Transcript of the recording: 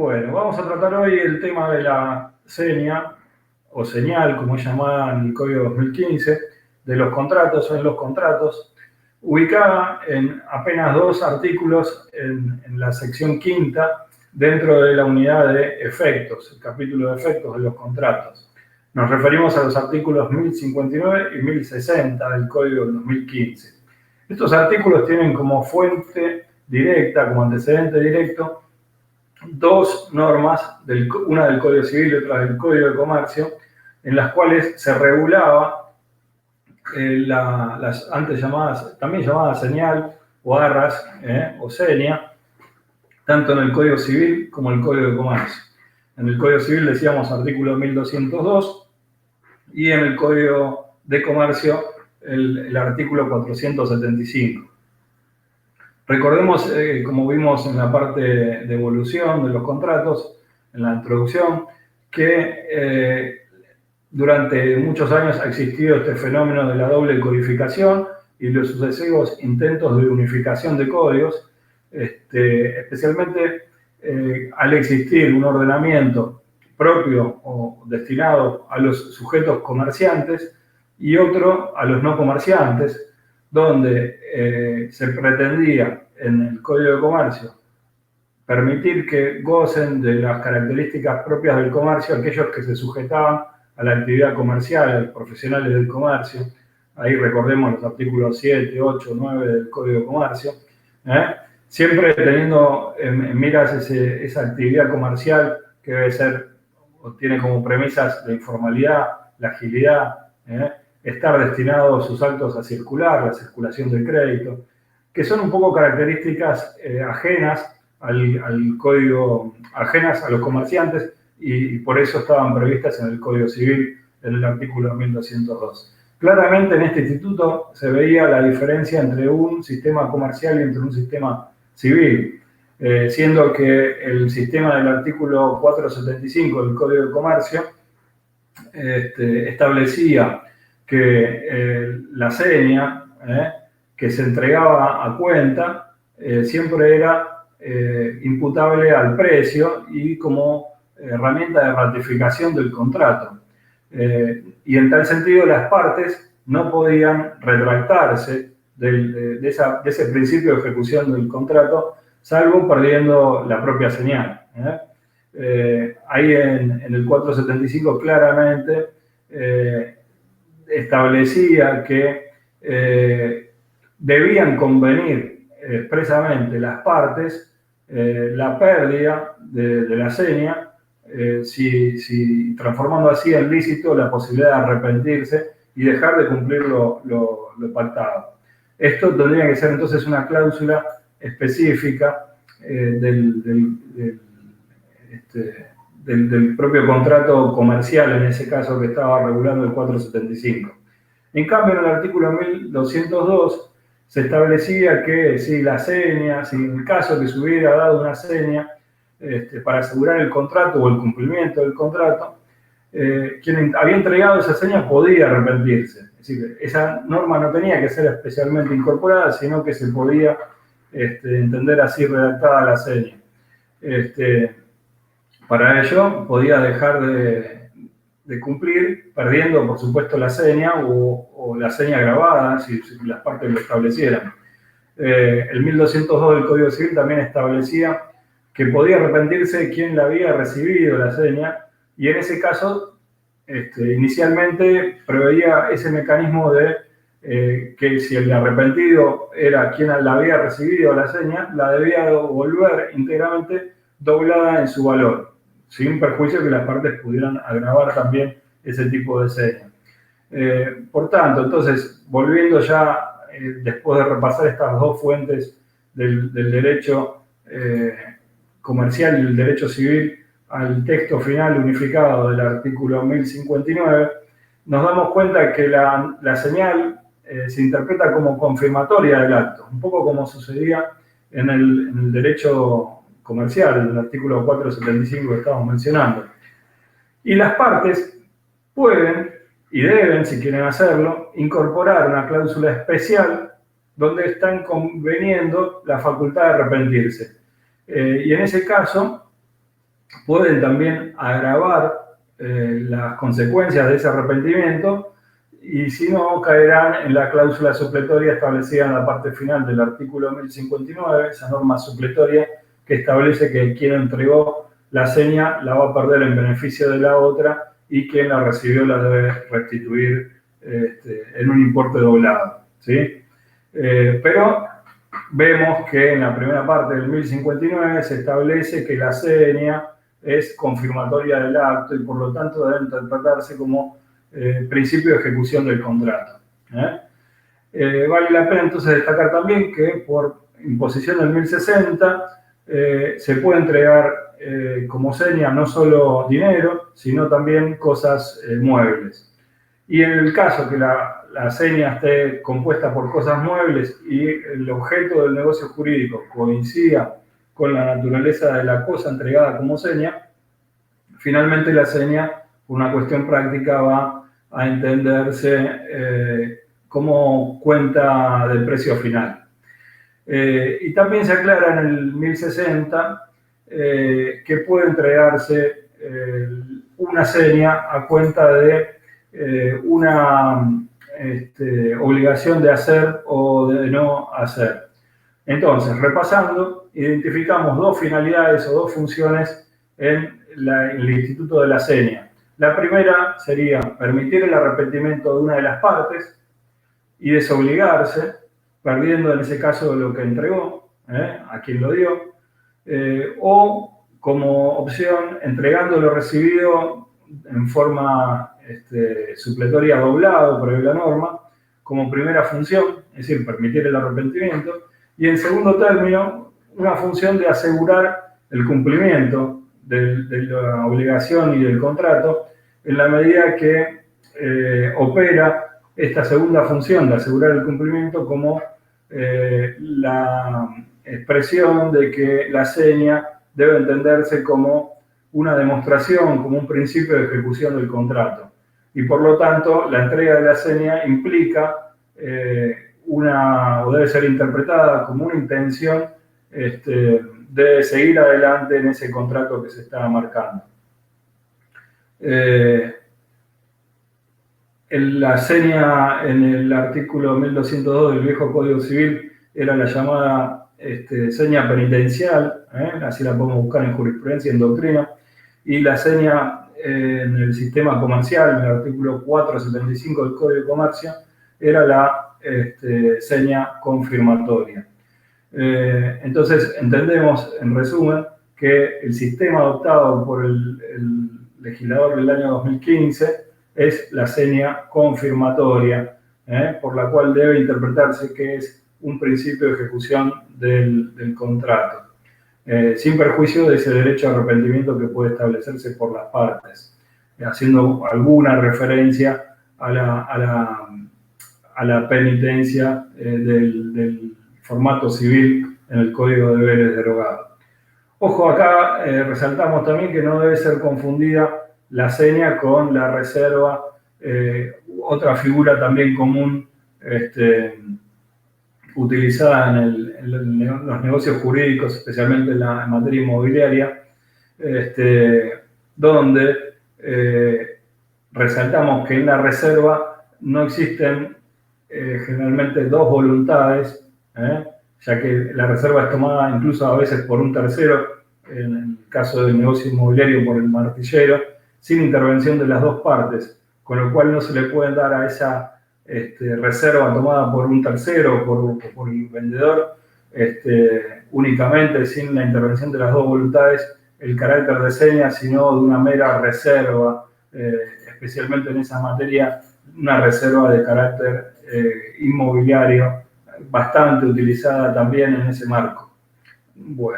Bueno, vamos a tratar hoy el tema de la seña o señal, como es llamada en el Código 2015, de los contratos o en los contratos, ubicada en apenas 2 artículos en la sección quinta dentro de la unidad de efectos, el capítulo de efectos de los contratos. Nos referimos a los artículos 1059 y 1060 del Código del 2015. Estos artículos tienen como fuente directa, como antecedente directo, 2 normas, una del Código Civil y otra del Código de Comercio, en las cuales se regulaba las antes llamadas, también llamadas señal o arras o seña, tanto en el Código Civil como en el Código de Comercio. En el Código Civil decíamos artículo 1202 y en el Código de Comercio el artículo 475. Recordemos, como vimos en la parte de evolución de los contratos, en la introducción, que durante muchos años ha existido este fenómeno de la doble codificación y los sucesivos intentos de unificación de códigos, especialmente al existir un ordenamiento propio o destinado a los sujetos comerciantes y otro a los no comerciantes, donde se pretendía en el Código de Comercio permitir que gocen de las características propias del comercio aquellos que se sujetaban a la actividad comercial, a los profesionales del comercio. Ahí recordemos los artículos 7, 8, 9 del Código de Comercio. Siempre teniendo en miras esa actividad comercial que debe ser o tiene como premisas la informalidad, la agilidad, estar destinados sus actos a circular, la circulación del crédito, que son un poco características ajenas al código, ajenas a los comerciantes y por eso estaban previstas en el Código Civil en el artículo 1202. Claramente en este instituto se veía la diferencia entre un sistema comercial y entre un sistema civil, siendo que el sistema del artículo 475 del Código de Comercio establecía que la seña que se entregaba a cuenta siempre era imputable al precio y como herramienta de ratificación del contrato. Y en tal sentido las partes no podían retractarse de ese principio de ejecución del contrato, salvo perdiendo la propia señal. Ahí en el 475 claramente establecía que debían convenir expresamente las partes la pérdida de la seña, si transformando así en lícito la posibilidad de arrepentirse y dejar de cumplir lo pactado. Esto tendría que ser entonces una cláusula específica del propio contrato comercial, en ese caso que estaba regulando el 475. En cambio, en el artículo 1202 se establecía que si la seña, si en el caso que se hubiera dado una seña para asegurar el contrato o el cumplimiento del contrato, quien había entregado esa seña podía arrepentirse. Es decir, esa norma no tenía que ser especialmente incorporada, sino que se podía entender así redactada la seña. Para ello podía dejar de cumplir, perdiendo por supuesto la seña o la seña grabada, si las partes lo establecieran. El 1202 del Código Civil también establecía que podía arrepentirse quien la había recibido la seña, y en ese caso inicialmente preveía ese mecanismo de que si el arrepentido era quien la había recibido la seña, la debía devolver íntegramente doblada en su valor, sin perjuicio que las partes pudieran agravar también ese tipo de seña. Por tanto, entonces, volviendo ya, después de repasar estas 2 fuentes del derecho comercial y el derecho civil al texto final unificado del artículo 1059, nos damos cuenta que la señal se interpreta como confirmatoria del acto, un poco como sucedía en el derecho comercial, en el artículo 475 que estamos mencionando. Y las partes pueden y deben, si quieren hacerlo, incorporar una cláusula especial donde están conveniendo la facultad de arrepentirse. Y en ese caso, pueden también agravar las consecuencias de ese arrepentimiento y si no caerán en la cláusula supletoria establecida en la parte final del artículo 1059, esa norma supletoria que establece que quien entregó la seña la va a perder en beneficio de la otra y quien la recibió la debe restituir en un importe doblado, ¿sí? Pero vemos que en la primera parte del 1059 se establece que la seña es confirmatoria del acto y por lo tanto debe interpretarse como principio de ejecución del contrato. Vale la pena entonces destacar también que por imposición del 1060 se puede entregar como seña no solo dinero, sino también cosas muebles. Y en el caso que la seña esté compuesta por cosas muebles y el objeto del negocio jurídico coincida con la naturaleza de la cosa entregada como seña, finalmente la seña, por una cuestión práctica, va a entenderse como cuenta del precio final. Y también se aclara en el 1060 que puede entregarse una seña a cuenta de una obligación de hacer o de no hacer. Entonces, repasando, identificamos dos finalidades o dos funciones en el instituto de la seña. La primera sería permitir el arrepentimiento de una de las partes y desobligarse, perdiendo en ese caso lo que entregó, a quien lo dio, o como opción, entregando lo recibido en forma supletoria doblado, previo a la norma, como primera función, es decir, permitir el arrepentimiento, y en segundo término, una función de asegurar el cumplimiento de la obligación y del contrato en la medida que opera esta segunda función de asegurar el cumplimiento como la expresión de que la seña debe entenderse como una demostración, como un principio de ejecución del contrato. Y por lo tanto, la entrega de la seña implica o debe ser interpretada como una intención de seguir adelante en ese contrato que se está marcando. La seña en el artículo 1202 del viejo Código Civil era la llamada seña penitencial, así la podemos buscar en jurisprudencia y en doctrina, y la seña en el sistema comercial, en el artículo 475 del Código de Comercio, era la seña confirmatoria. Entonces, entendemos, en resumen, que el sistema adoptado por el legislador del año 2015 es la seña confirmatoria, por la cual debe interpretarse que es un principio de ejecución del contrato, sin perjuicio de ese derecho a arrepentimiento que puede establecerse por las partes, haciendo alguna referencia a la penitencia del formato civil en el Código de Deberes derogado. Ojo, acá resaltamos también que no debe ser confundida la seña con la reserva, otra figura también común utilizada en los negocios jurídicos, especialmente en materia inmobiliaria, donde resaltamos que en la reserva no existen generalmente dos voluntades, ya que la reserva es tomada incluso a veces por un tercero, en el caso del negocio inmobiliario por el martillero, sin intervención de las dos partes, con lo cual no se le puede dar a esa reserva tomada por un tercero o por el vendedor, únicamente sin la intervención de las dos voluntades, el carácter de seña, sino de una mera reserva, especialmente en esa materia, una reserva de carácter inmobiliario, bastante utilizada también en ese marco. Bueno.